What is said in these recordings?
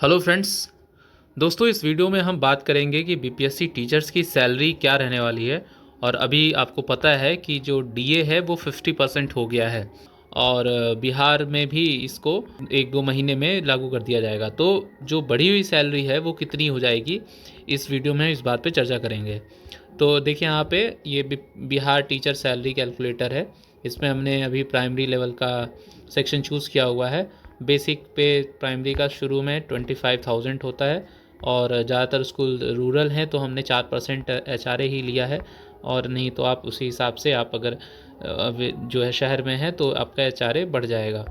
Hello friends. दोस्तों, इस video में हम बात करेंगे कि बीपीएससी टीचर्स की सैलरी क्या रहने वाली है। और अभी आपको पता है कि जो डीए है वो 50% हो गया है और बिहार में भी इसको 1-2 महीने में लागू कर दिया जाएगा। तो जो बढ़ी हुई सैलरी है वो कितनी हो जाएगी, इस वीडियो में इस बात पे चर्चा करेंगे। तो देखिए, यहाँ पे ये बिहार टीचर सैलरी कैलकुलेटर है। इसमें हमने अभी प्राइमरी लेवल का सेक्शन चूज़ किया हुआ है। बेसिक पे प्राइमरी का शुरू में 25,000 होता है और ज़्यादातर स्कूल रूरल हैं तो हमने 4% HRA ही लिया है। और नहीं तो आप उसी हिसाब से, आप अगर जो है शहर में है तो आपका HRA बढ़ जाएगा,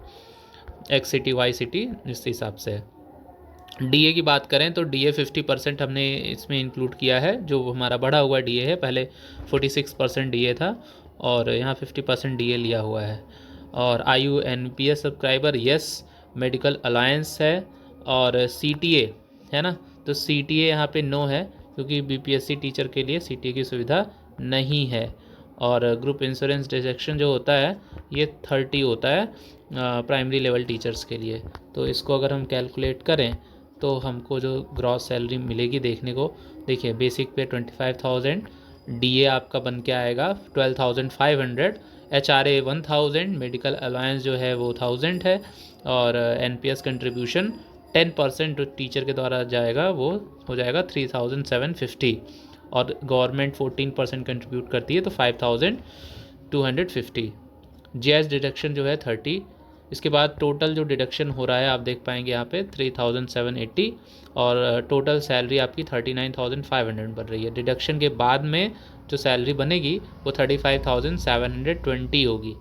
एक्स सिटी वाई सिटी इस हिसाब से। डीए की बात करें तो डीए 50% हमने इसमें इंक्लूड किया है। जो हमारा बढ़ा हुआ डीए है, पहले 46% डीए था और यहाँ 50% डीए लिया हुआ है। और आयु NPS subscriber yes, medical alliance है और सीटीए है ना। तो सीटीए यहाँ पे नो है क्योंकि बीपीएससी टीचर के लिए सीटीए की सुविधा नहीं है। और ग्रुप इंश्योरेंस डिडक्शन जो होता है ये 30 होता है प्राइमरी लेवल टीचर्स के लिए। तो इसको अगर हम कैलकुलेट करें तो हमको जो ग्रॉस सैलरी मिलेगी देखने को, देखिए बेसिक पे 25,000, डीए आपका बन के आएगा 12,500, HRA 1,000, मेडिकल अलायंस जो है वो 1,000 है और एनपीएस कंट्रीब्यूशन 10% जो टीचर के द्वारा जाएगा वो हो जाएगा 3,750 और गवर्नमेंट 14% कंट्रीब्यूट करती है तो 5,250। जीएस डिडक्शन जो है 30। इसके बाद टोटल जो डिडक्शन हो रहा है आप देख पाएंगे यहाँ पे 3,780 और टोटल सैलरी आपकी 39,500 बन रही है। डिडक्शन के बाद में जो सैलरी बनेगी वो 35,720 होगी।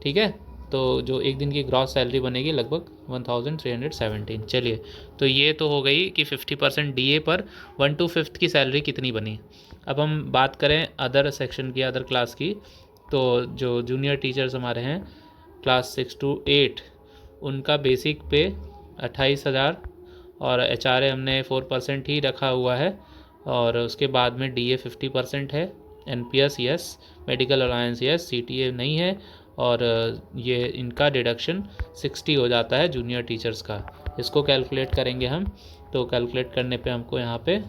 ठीक है, तो जो एक दिन की ग्रॉस सैलरी बनेगी लगभग 1,317। चलिए, तो ये तो हो गई कि 50% डीए पर 1 to 5th की सैलरी कितनी बनी। अब हम बात करें अदर सेक्शन की, अदर क्लास की। तो जो जूनियर टीचर्स हमारे हैं क्लास 6 to 8, उनका बेसिक पे 28,000 और HRA हमने 4% ही रखा हुआ है। और उसके बाद में DA 50% है, NPS yes, medical alliance yes, CTA नहीं है। और ये इनका डिडक्शन 60 हो जाता है जूनियर टीचर्स का। इसको कैलकुलेट करेंगे हम, तो कैलकुलेट करने पे हमको यहाँ पे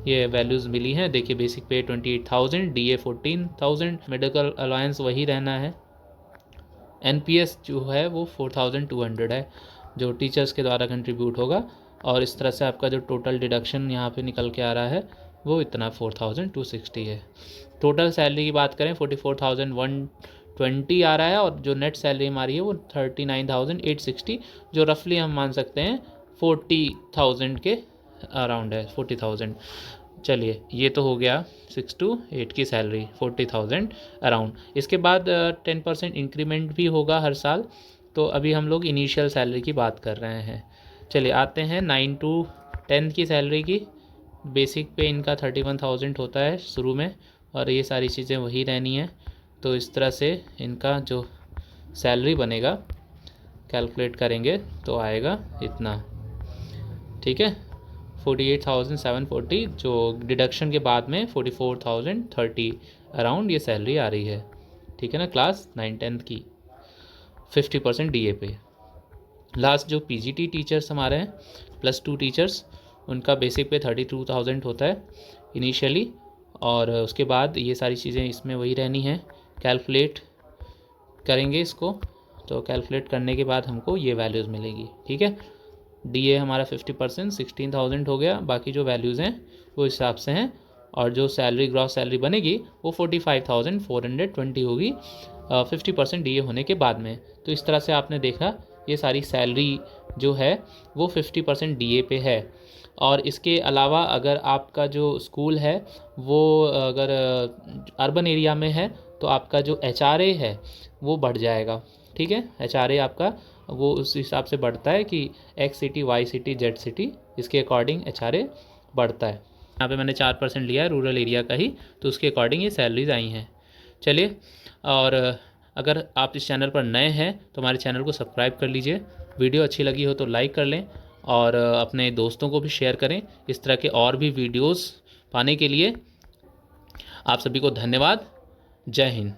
ये वैल्यूज़ मिली हैं। देखिए, बेसिक पे 28,000, DA 14,000, मेडिकल अलायंस वही रहना है, एनपीएस जो है वो 4,200 है जो टीचर्स के द्वारा कंट्रीब्यूट होगा। और इस तरह से आपका जो टोटल डिडक्शन यहाँ पे निकल के आ रहा है वो इतना 4,260 है। टोटल सैलरी की बात करें 44,120 आ रहा है और जो नेट सैलरी हमारी है वो 39,860, जो रफली हम मान सकते हैं 40,000 के अराउंड है, 40,000। चलिए, ये तो हो गया 6 to 8 की सैलरी 40,000 अराउंड। इसके बाद 10% इंक्रीमेंट भी होगा हर साल। तो अभी हम लोग इनिशियल सैलरी की बात कर रहे हैं। चलिए आते हैं 9 to 10 की सैलरी की। बेसिक पे इनका 31,000 होता है शुरू में और ये सारी चीज़ें वही रहनी है। तो इस तरह से इनका जो सैलरी बनेगा कैलकुलेट करेंगे तो आएगा इतना। ठीक है, 48,740, जो डिडक्शन के बाद में 44,030 अराउंड ये सैलरी आ रही है। ठीक है ना, क्लास 9-10 की 50% डीए पे। लास्ट जो पीजीटी टीचर्स हमारे हैं +2 टीचर्स, उनका बेसिक पे 32,000 होता है इनिशियली और उसके बाद ये सारी चीज़ें इसमें वही रहनी है। कैलकुलेट करेंगे इसको, तो कैलकुलेट करने के बाद हमको ये वैल्यूज़ मिलेगी। ठीक है, डीए हमारा 50% 16,000 हो गया, बाकी जो वैल्यूज़ हैं वो हिसाब से हैं। और जो सैलरी ग्रॉस सैलरी बनेगी वो 45,420 होगी 50% डीए होने के बाद में। तो इस तरह से आपने देखा ये सारी सैलरी जो है वो 50% डीए पे है। और इसके अलावा अगर आपका जो स्कूल है वो अगर अर्बन एरिया में है तो आपका जो HRA है वो बढ़ जाएगा। ठीक है, HRA आपका वो उस हिसाब से बढ़ता है कि X city Y city Z city, इसके अकॉर्डिंग HRA बढ़ता है। यहाँ पे मैंने 4% लिया है रूरल एरिया का ही, तो उसके अकॉर्डिंग ये सैलरीज आई हैं। चलिए, और अगर आप इस चैनल पर नए हैं तो हमारे चैनल को सब्सक्राइब कर लीजिए। वीडियो अच्छी लगी हो तो लाइक कर लें और अपने दोस्तों को भी शेयर करें। इस तरह के और भी वीडियोस पाने के लिए आप सभी को धन्यवाद। जय हिंद।